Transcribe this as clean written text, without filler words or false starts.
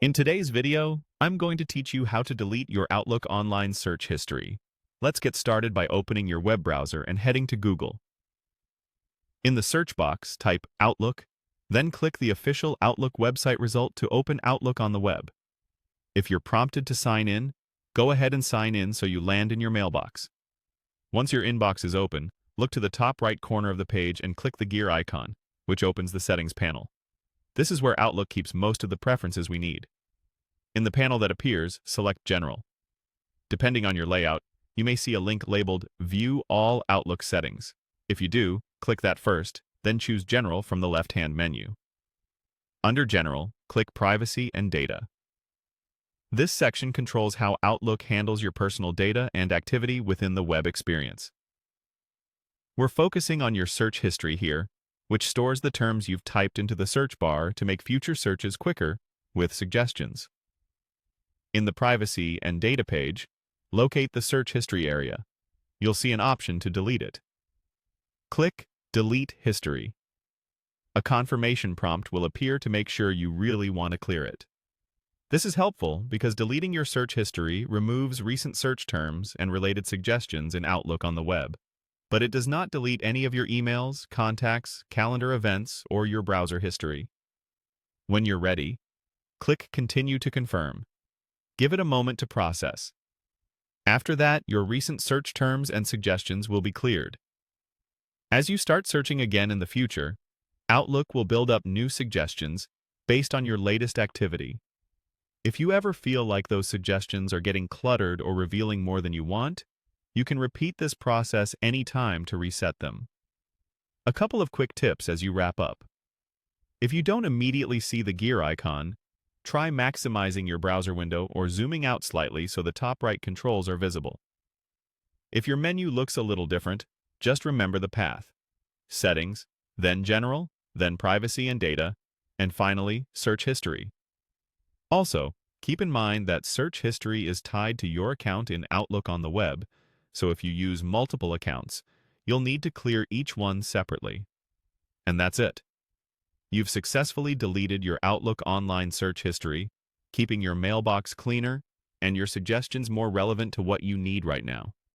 In today's video, I'm going to teach you how to delete your Outlook online search history. Let's get started by opening your web browser and heading to Google. In the search box, type Outlook, then click the official Outlook website result to open Outlook on the web. If you're prompted to sign in, go ahead and sign in so you land in your mailbox. Once your inbox is open, look to the top right corner of the page and click the gear icon, which opens the settings panel. This is where Outlook keeps most of the preferences we need. In the panel that appears, select General. Depending on your layout, you may see a link labeled View All Outlook Settings. If you do, click that first, then choose General from the left-hand menu. Under General, click Privacy and Data. This section controls how Outlook handles your personal data and activity within the web experience. We're focusing on your search history here, which stores the terms you've typed into the search bar to make future searches quicker with suggestions. In the Privacy and Data page, locate the search history area. You'll see an option to delete it. Click Delete History. A confirmation prompt will appear to make sure you really want to clear it. This is helpful because deleting your search history removes recent search terms and related suggestions in Outlook on the web, but it does not delete any of your emails, contacts, calendar events, or your browser history. When you're ready, click Continue to confirm. Give it a moment to process. After that, your recent search terms and suggestions will be cleared. As you start searching again in the future, Outlook will build up new suggestions based on your latest activity. If you ever feel like those suggestions are getting cluttered or revealing more than you want, you can repeat this process anytime to reset them. A couple of quick tips as you wrap up. If you don't immediately see the gear icon, try maximizing your browser window or zooming out slightly so the top right controls are visible. If your menu looks a little different, just remember the path. Settings, then General, then Privacy and Data, and finally, Search History. Also, keep in mind that search history is tied to your account in Outlook on the web, so if you use multiple accounts, you'll need to clear each one separately. And that's it. You've successfully deleted your Outlook online search history, keeping your mailbox cleaner and your suggestions more relevant to what you need right now.